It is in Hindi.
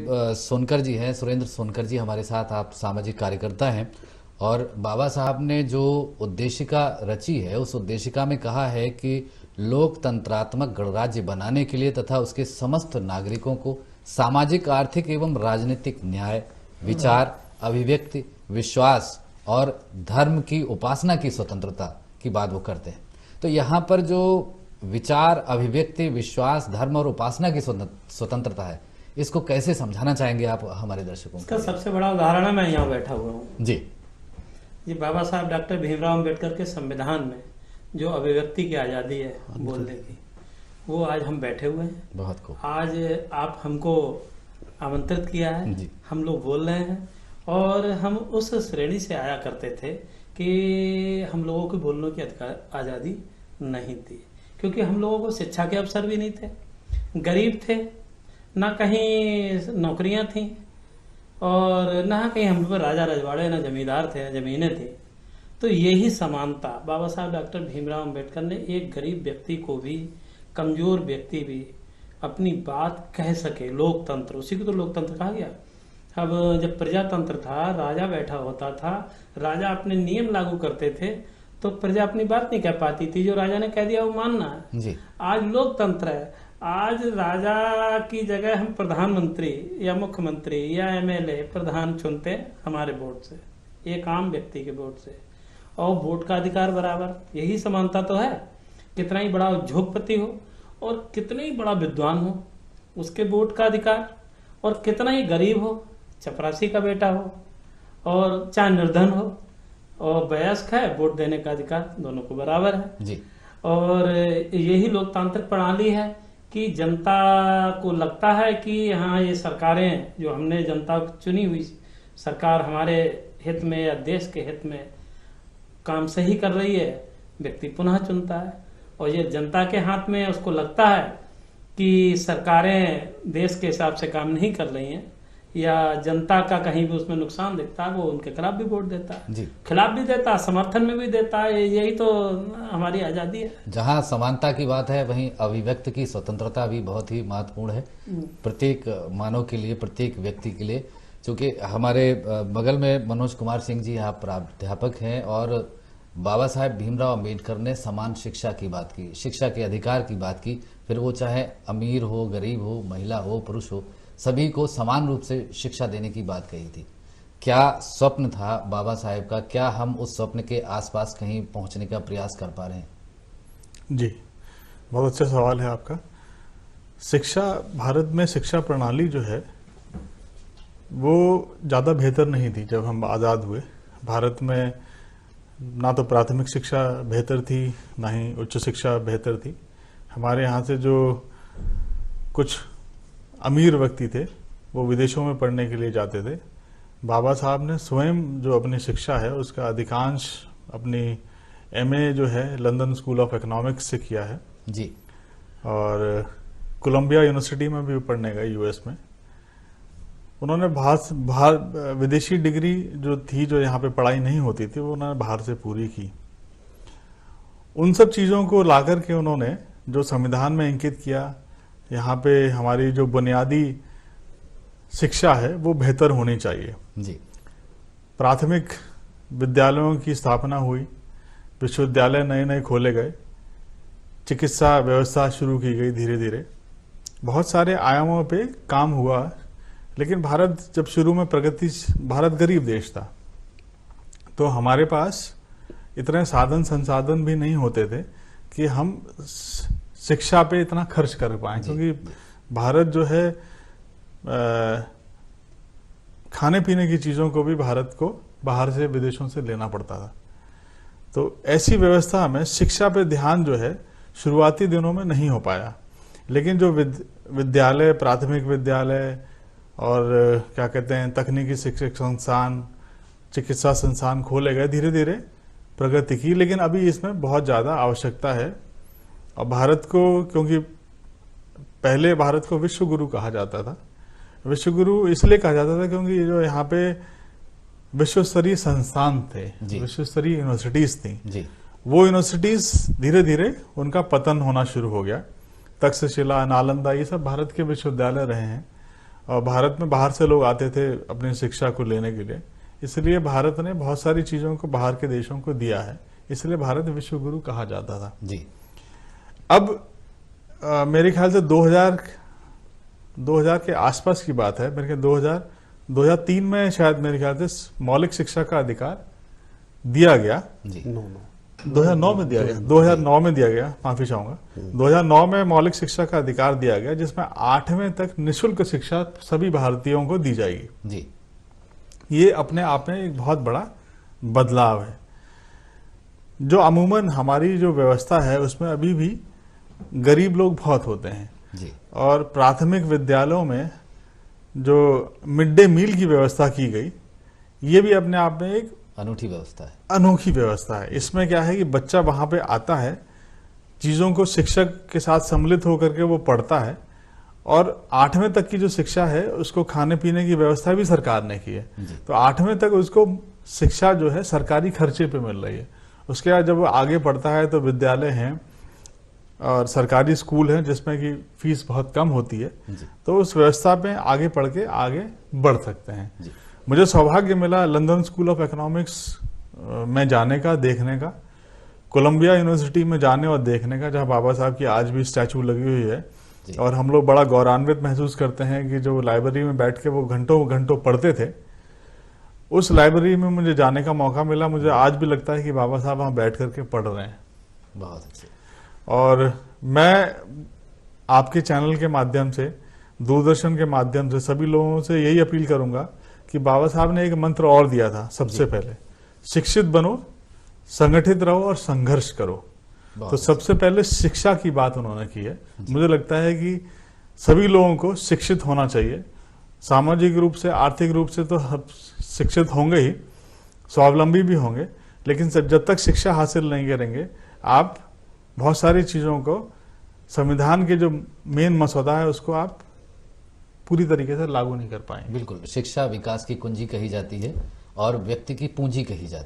सोनकर जी हैं, सुरेंद्र सोनकर जी हमारे साथ। आप सामाजिक कार्यकर्ता हैं और बाबा साहब ने जो उद्देशिका रची है उस उद्देशिका में कहा है कि लोकतंत्रात्मक गणराज्य बनाने के लिए तथा उसके समस्त नागरिकों को सामाजिक, आर्थिक एवं राजनीतिक न्याय, विचार, अभिव्यक्ति, विश्वास और धर्म की उपासना की स्वतंत्रता की बात वो करते हैं। तो यहाँ पर जो विचार, अभिव्यक्ति, विश्वास, धर्म और उपासना की स्वतंत्रता है, इसको कैसे समझाना चाहेंगे आप हमारे दर्शकों को? इसका सबसे बड़ा उदाहरण है, मैं यहाँ बैठा हुआ हूँ जी। ये बाबा साहब डॉक्टर भीमराव अम्बेडकर के संविधान में जो अभिव्यक्ति की आज़ादी है बोलने की, वो आज हम बैठे हुए हैं। बहुत खूब। आज आप हमको आमंत्रित किया है जी। हम लोग बोल रहे हैं और हम उस श्रेणी से आया करते थे कि हम लोगों को बोलने की आज़ादी नहीं थी, क्योंकि हम लोगों को शिक्षा के अवसर भी नहीं थे, गरीब थे, ना कहीं नौकरियां थीं और ना कहीं हम पर राजा रजवाड़े, ना जमींदार थे, ना जमीनें थी। तो यही समानता बाबा साहब डॉक्टर भीमराव अम्बेडकर ने एक गरीब व्यक्ति को भी, कमजोर व्यक्ति भी अपनी बात कह सके, लोकतंत्र, उसी को तो लोकतंत्र कहा गया। अब जब प्रजातंत्र था, राजा बैठा होता था, राजा अपने नियम लागू करते थे तो प्रजा अपनी बात नहीं कह पाती थी, जो राजा ने कह दिया वो मानना है जी। आज लोकतंत्र है, आज राजा की जगह हम प्रधानमंत्री या मुख्यमंत्री या एमएलए प्रधान चुनते हैं हमारे वोट से, एक आम व्यक्ति के वोट से, और वोट का अधिकार बराबर। यही समानता तो है। कितना ही बड़ा उद्योगपति हो और कितना ही बड़ा विद्वान हो, उसके वोट का अधिकार, और कितना ही गरीब हो, चपरासी का बेटा हो और चाहे निर्धन हो और वयस्क है, वोट देने का अधिकार दोनों को बराबर है जी। और यही लोकतांत्रिक प्रणाली है कि जनता को लगता है कि हाँ, ये सरकारें जो हमने जनता को चुनी हुई सरकार हमारे हित में या देश के हित में काम सही कर रही है, व्यक्ति पुनः चुनता है। और ये जनता के हाथ में उसको लगता है कि सरकारें देश के हिसाब से काम नहीं कर रही हैं या जनता का कहीं भी उसमें नुकसान दिखता है, वो उनके खिलाफ भी वोट देता है जी। खिलाफ भी देता है, समर्थन में भी देता है। यही तो हमारी आज़ादी है। जहाँ समानता की बात है वहीं अभिव्यक्त की स्वतंत्रता भी बहुत ही महत्वपूर्ण है प्रत्येक मानव के लिए, प्रत्येक व्यक्ति के लिए। क्योंकि हमारे बगल में मनोज कुमार सिंह जी यहाँ प्राध्यापक हैं और बाबा साहेब भीमराव अम्बेडकर ने समान शिक्षा की बात की, शिक्षा के अधिकार की बात की, फिर वो चाहे अमीर हो, गरीब हो, महिला हो, पुरुष हो, सभी को समान रूप से शिक्षा देने की बात कही थी। क्या स्वप्न था बाबा साहेब का? क्या हम उस स्वप्न के आसपास कहीं पहुंचने का प्रयास कर पा रहे हैं? जी, बहुत अच्छा सवाल है आपका। शिक्षा, भारत में शिक्षा प्रणाली जो है वो ज़्यादा बेहतर नहीं थी जब हम आज़ाद हुए। भारत में ना तो प्राथमिक शिक्षा बेहतर थी, ना ही उच्च शिक्षा बेहतर थी। हमारे यहाँ से जो कुछ अमीर व्यक्ति थे वो विदेशों में पढ़ने के लिए जाते थे। बाबा साहब ने स्वयं जो अपनी शिक्षा है उसका अधिकांश अपनी एमए जो है लंदन स्कूल ऑफ इकोनॉमिक्स से किया है जी। और कोलंबिया यूनिवर्सिटी में भी पढ़ने गए यूएस में। उन्होंने विदेशी डिग्री जो थी, जो यहाँ पे पढ़ाई नहीं होती थी, वो उन्होंने बाहर से पूरी की। उन सब चीज़ों को ला करके उन्होंने जो संविधान में अंकित किया, यहाँ पे हमारी जो बुनियादी शिक्षा है वो बेहतर होनी चाहिए जी। प्राथमिक विद्यालयों की स्थापना हुई, विश्वविद्यालय नए नए खोले गए, चिकित्सा व्यवस्था शुरू की गई, धीरे धीरे बहुत सारे आयामों पे काम हुआ। लेकिन भारत जब शुरू में भारत गरीब देश था, तो हमारे पास इतने साधन संसाधन भी नहीं होते थे कि हम शिक्षा पे इतना खर्च कर पाए, क्योंकि भारत जो है खाने पीने की चीज़ों को भी भारत को बाहर से, विदेशों से लेना पड़ता था। तो ऐसी व्यवस्था में शिक्षा पे ध्यान जो है शुरुआती दिनों में नहीं हो पाया। लेकिन जो विद्यालय, प्राथमिक विद्यालय और क्या कहते हैं तकनीकी शिक्षक संस्थान, चिकित्सा संस्थान खोले गए, धीरे धीरे प्रगति की। लेकिन अभी इसमें बहुत ज़्यादा आवश्यकता है। और भारत को, क्योंकि पहले भारत को विश्व गुरु कहा जाता था। विश्व गुरु इसलिए कहा जाता था क्योंकि जो यहाँ पे विश्व स्तरीय संस्थान थे, विश्व स्तरीय यूनिवर्सिटीज थी जी। वो यूनिवर्सिटीज धीरे धीरे उनका पतन होना शुरू हो गया। तक्षशिला, नालंदा, ये सब भारत के विश्वविद्यालय रहे हैं और भारत में बाहर से लोग आते थे अपनी शिक्षा को लेने के लिए, इसलिए भारत ने बहुत सारी चीज़ों को बाहर के देशों को दिया है, इसलिए भारत विश्व गुरु कहा जाता था। जी। अब मेरे ख्याल से 2000 के आसपास की बात है, मेरे ख्याल 2003 में शायद मेरे ख्याल से मौलिक शिक्षा का अधिकार दिया गया। जी। 2009 में दिया गया, 2009 में दिया गया, माफी चाहूंगा। 2009 में मौलिक शिक्षा का अधिकार दिया गया, जिसमें 8वें तक निःशुल्क शिक्षा सभी भारतीयों को दी जाएगी। जी। ये अपने आप में एक बहुत बड़ा बदलाव है। जो अमूमन हमारी जो व्यवस्था है उसमें अभी भी गरीब लोग बहुत होते हैं। जी। और प्राथमिक विद्यालयों में जो मिड डे मील की व्यवस्था की गई, ये भी अपने आप में एक अनूठी व्यवस्था है। अनोखी व्यवस्था है। इसमें क्या है कि बच्चा वहां पे आता है, चीजों को शिक्षक के साथ सम्मिलित होकर के वो पढ़ता है, और 8वें तक की जो शिक्षा है उसको खाने पीने की व्यवस्था भी सरकार ने की है। तो 8वें तक उसको शिक्षा जो है सरकारी खर्चे पे मिल रही है। उसके बाद जब वो आगे पढ़ता है तो विद्यालय हैं और सरकारी स्कूल हैं जिसमें कि फीस बहुत कम होती है, तो उस व्यवस्था में आगे पढ़ के आगे बढ़ सकते हैं। मुझे सौभाग्य मिला लंदन स्कूल ऑफ इकोनॉमिक्स में जाने का, देखने का, कोलंबिया यूनिवर्सिटी में जाने और देखने का, जहां बाबा साहब की आज भी स्टैचू लगी हुई है। और हम लोग बड़ा गौरवान्वित महसूस करते हैं कि जो लाइब्रेरी में बैठ के वो घंटों घंटों पढ़ते थे, उस लाइब्रेरी में मुझे जाने का मौका मिला। मुझे आज भी लगता है कि बाबा साहब वहां बैठ करके पढ़ रहे हैं। बहुत अच्छे। और मैं आपके चैनल के माध्यम से, दूरदर्शन के माध्यम से सभी लोगों से यही अपील करूंगा कि बाबा साहब ने एक मंत्र और दिया था सबसे पहले, शिक्षित बनो, संगठित रहो और संघर्ष करो। तो सबसे पहले शिक्षा की बात उन्होंने की है। मुझे लगता है कि सभी लोगों को शिक्षित होना चाहिए, सामाजिक रूप से, आर्थिक रूप से तो शिक्षित होंगे ही, स्वावलंबी भी होंगे, लेकिन जब तक शिक्षा हासिल नहीं करेंगे आप बहुत सारी चीज़ों को, संविधान के जो मेन मसौदा है उसको आप पूरी तरीके से लागू नहीं कर पाएंगे। बिल्कुल, शिक्षा विकास की कुंजी कही जाती है और व्यक्ति की पूंजी कही जाती है।